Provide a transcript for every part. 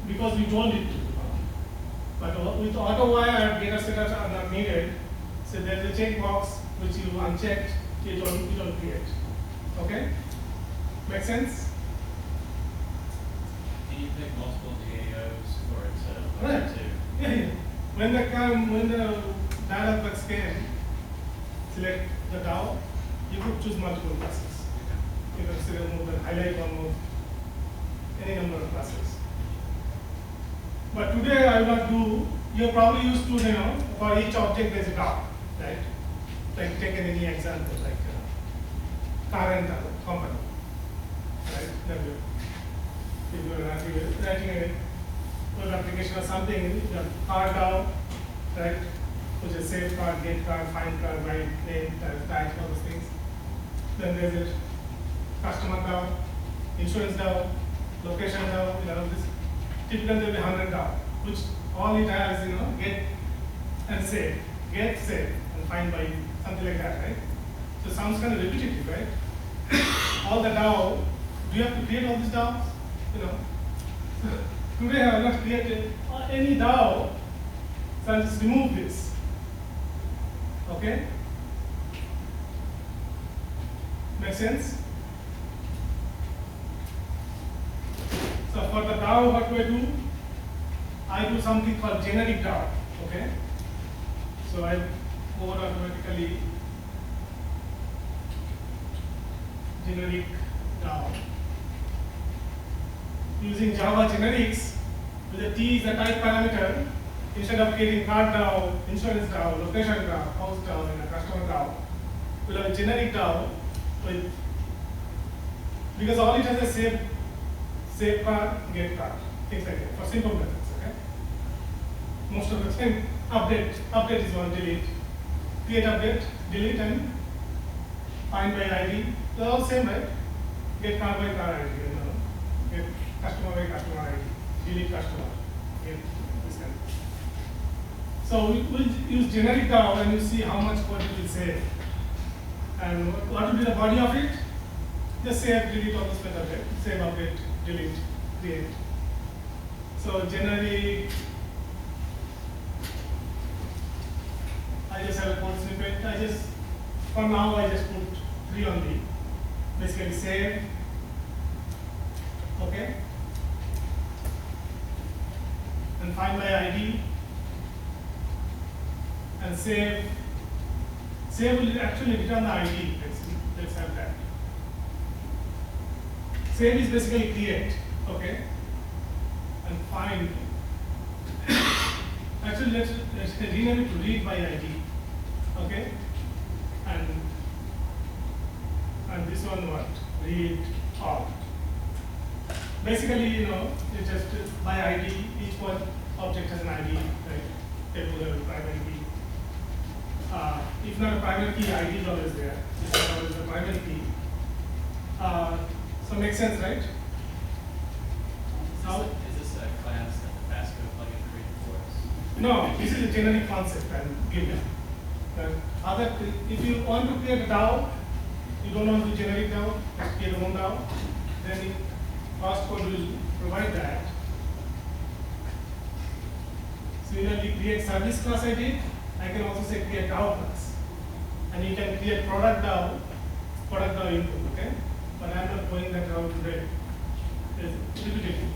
because we told it to. But with auto wire, data setups are not needed. So there's a checkbox which you unchecked, it will create. Okay? Make sense? Can you pick multiple DAOs for it to Right. Yeah. When the dialog came, select the DAO, you could choose multiple classes. You can select move and highlight one move, any number of classes. But today I will not do, you're probably used to, for each object there's a DAO, right? Like take any example, like car rental company, right? If you're writing a web application or something, you have car DAO, right? Which is save car, get car, find car, buy, name, tag, all those things. Then there's a customer DAO, insurance DAO, location DAO, this. Typically there will be 100 DAO, which all it has, get and save, get, save, and find by, something like that, right? So it sounds kind of repetitive, right? All the DAO, do you have to create all these DAOs? Today I have not created any DAO, so I'll just remove this. Okay? Make sense? So for the DAO, what do I do? I do something called generic DAO. Okay? So I go automatically generic DAO. Using Java generics, with the T is a type parameter, instead of creating car DAO, insurance DAO, location DAO, house DAO, and a customer DAO, we'll have a generic DAO with, because all it has a save car, get car, things like that, for simple methods, okay? Most of the time, update is one, delete. Create update, delete, and find by ID. They're all same, right? Get car by car ID, get customer by customer ID, delete customer, get this kind of thing. So we'll use generic DAO and you see how much code it will save. And what will be the body of it? Just save, delete, all those methods, right? Save, update, delete, create. So generic, I just have a code snippet. For now, I just put 3 only. Basically save, okay? And find by ID, and save. Save will actually return the ID. Let's have that. Save is basically create, okay? And find. Actually, let's rename it to read by ID, okay? And this one what? Read all. Basically, you just by ID, each one object has an ID, right? Table level primary key. If not a primary key, ID is always there. This is always the primary key. So makes sense, right? Now, is this a class that the Fastcode plugin created for us? No, this is a generic concept and given. If you want to create a DAO, you don't want to do generic DAO, just create a own DAO, then Fastcode will provide that. Similarly, create service class I did. I can also say create DAO class. And you can create product DAO input, okay? But I'm not going that route today. It's repetitive.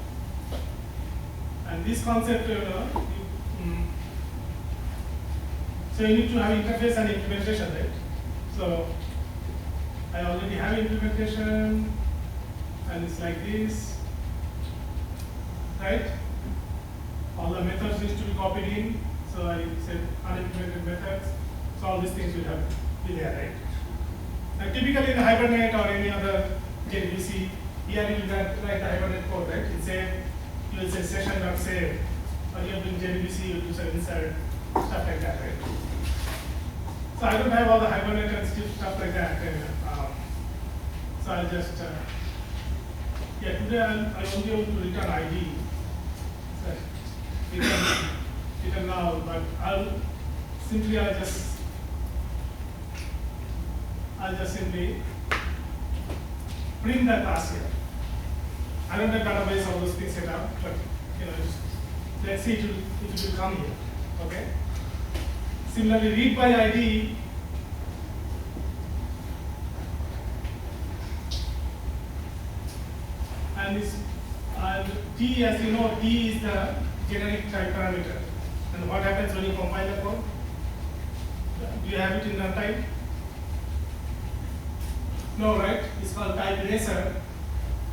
And this concept, so you need to have interface and implementation, right? So I already have implementation, and it's like this, right? All the methods need to be copied in. So I said unimplemented methods. So all these things will have be there, right? Now typically in Hibernate or any other JDBC, here you will write the Hibernate code, right? You will say session.save, or you are doing JDBC, you will do some insert, stuff like that, right? So I don't have all the Hibernate and stuff like that. So I'll just, today I won't be able to return ID. So return now, but I'll just simply print that class here. I don't have database, all those things set up, but let's see it will come here. Okay. Similarly, read by ID. And T, as you know, T is the generic type parameter. And what happens when you compile the code? Do you have it in runtime? No, right? It's called type eraser.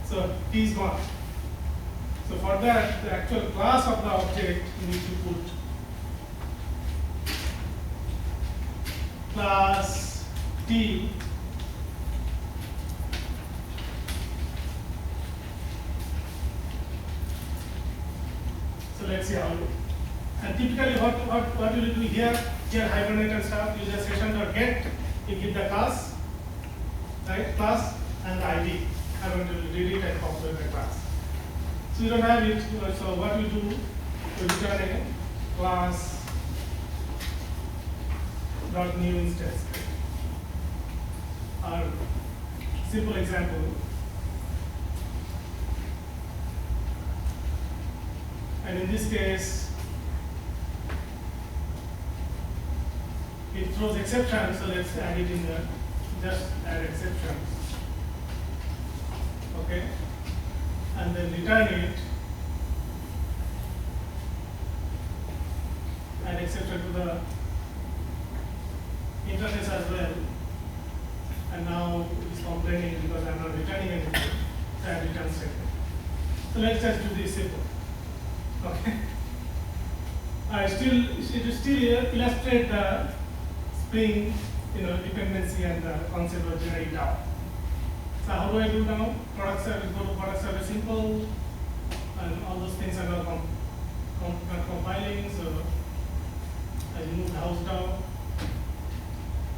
So T is gone. So for that, the actual class of the object you need to put class T so let's see how you. And typically what you will do here hibernate and stuff, use a session.get, you give the class, right? Class and the ID. I'm going to read it and populate the class. So you don't have it, so what we do, we return a class dot new instance. Our simple example. And in this case, it throws exceptions, so let's add it in there. Just add exception. Okay? And then return it. Add exception to the interface as well. And now it is complaining because I'm not returning anything. So I return statement. So let's just do this simple. Okay. It will still illustrate the Spring, dependency and the concept of generic DAO. So how do I do now? Product service, go to product service simple, and all those things are not compiling. So I remove the house DAO.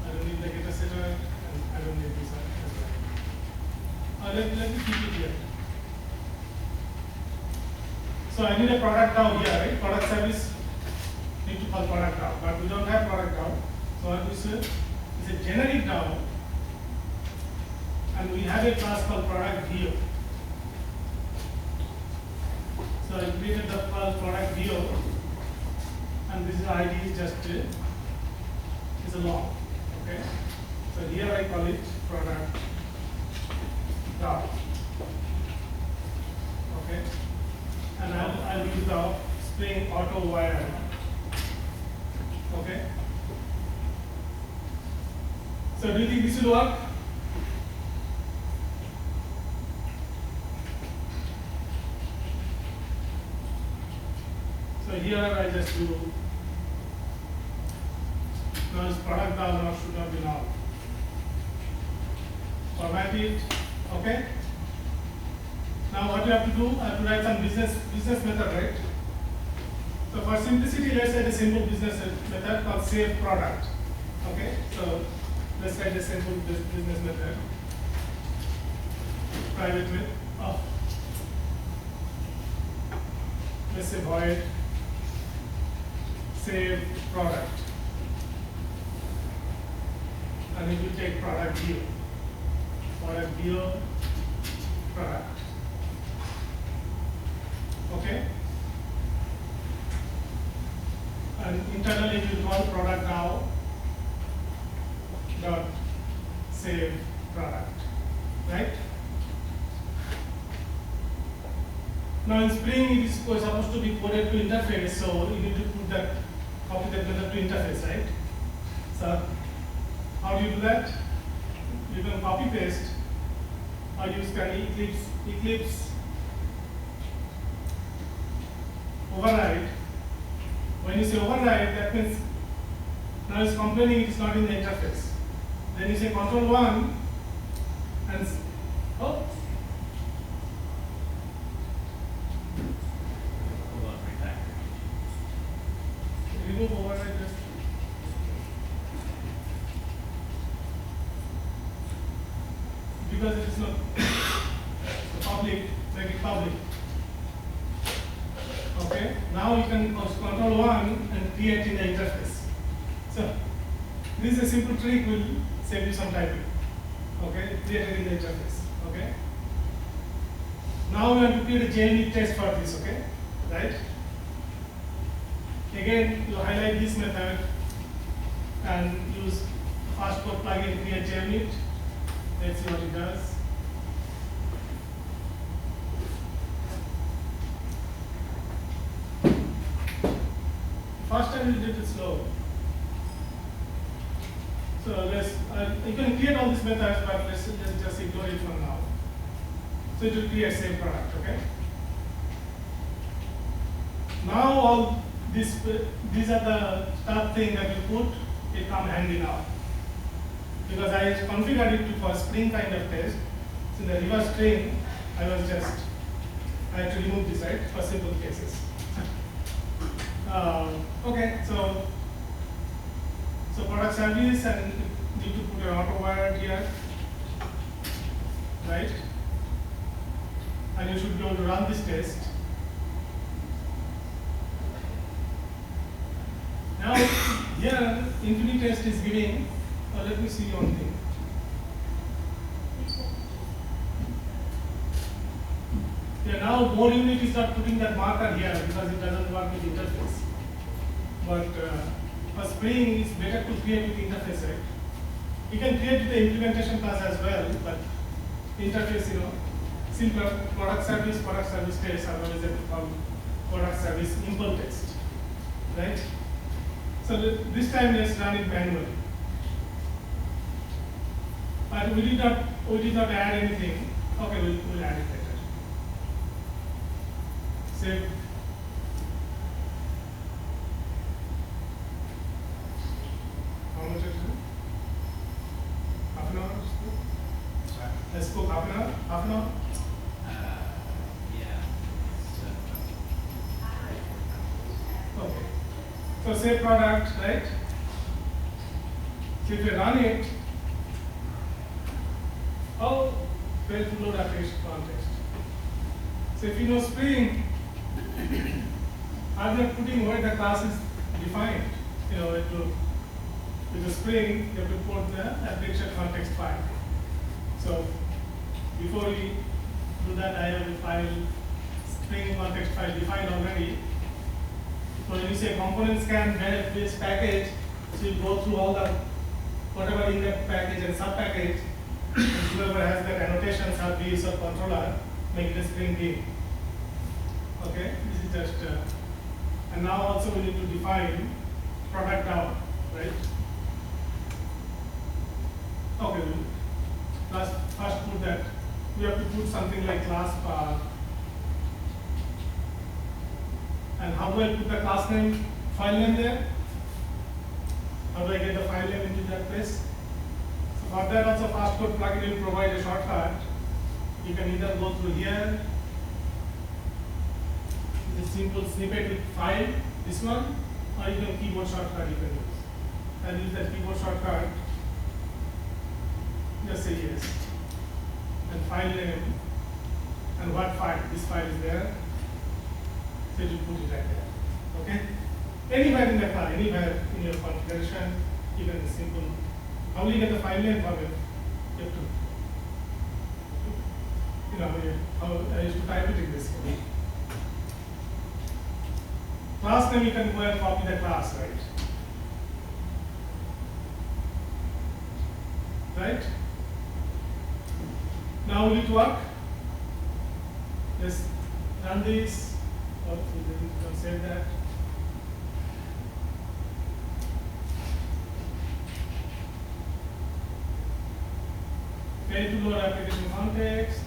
I don't need the getter setter, and I don't need this as well. Let me keep it here. So I need a product DAO here, right? Product service need to call product DAO, but we don't have product DAO. So what we say is a generic DAO, and we have a class called product VO. So I created the class product VO, and this ID is just is a long. Okay. So here I call it product DAO. Okay. And I'll use the Spring auto wire. Okay. So do you think this will work? So here I just do because product DAO now should not be now. Format it. Okay. Now what you have to do, I have to write some business method, right? So for simplicity, let's write a simple business method called save product. Okay, so let's write a simple business method. Private with let's say void save product, and it will take product view. Product view product. Okay, and internally we will call product now dot save product, right? Now in Spring it is supposed to be coded to interface, so you need to put that copy that method to interface, right? So how do you do that? You can copy paste or use Eclipse override. When you say override, that means now it's complaining it's not in the interface. Then you say control 1 and Hold on, refactor. remove override just because it is not public, make it public. Okay, now you can control 1 and create in the interface. So this is a simple trick, will save you some typing. Okay, create it in the interface. Okay. Now we have to create a JUnit test for this. Okay, right? Again, you highlight this method and use fast code plugin create JUnit. Let's see what it does. First time you did it slow. So you can create all these methods, but let's just ignore it for now. So it will create same product, okay? Now all these are the start thing that you put, it come handy now. Because I configured it for Spring kind of test. So in the reverse string, I had to remove this, right, for simple cases. Okay, so product service, and you need to put an auto word here, right? And you should be able to run this test. Now here infinite test is giving. Let me see one thing. Yeah, now more unit is not putting that marker here because it doesn't work with interface. But for Spring, it's better to create with interface, right? You can create with the implementation class as well, but interface, simpler product service test, otherwise they call product service impl test, right? So this time let's run it manually. But we did not add anything. Okay, we'll add it later. Save. How much is it? Half an hour? Sorry. Let's go half an hour? Half an hour? Yeah. Okay. So save product, right? So if you run it, fail to load application context. So if you know Spring, I'm not putting where the class is defined. With the Spring, you have to put the application context file. So before we do that, I have a file, Spring context file defined already. So when you say component scan this package, so you go through all the whatever in that package and sub package. Whoever has that annotation service or controller, make it a Spring bean. Okay, this is just, and now also we need to define product down, right? Okay, let's first put that. We have to put something like class path. And how do I put the class name, file name there? How do I get the file name into that place? For that also fast code plugin will provide a shortcut. You can either go through here, this simple snippet with file, this one, or you can keyboard shortcut you can use. And use that keyboard shortcut, just say yes. And file name, and what file, this file is there. So you put it right there. Okay? Anywhere in the file, anywhere in your configuration, even the simple. How will you get the file name from it? You have to, how I used to type it in this way. Class name, you can go and copy the class, right? Right? Now will it work? Let's run this. Oh, we didn't save that. Fail to load application context.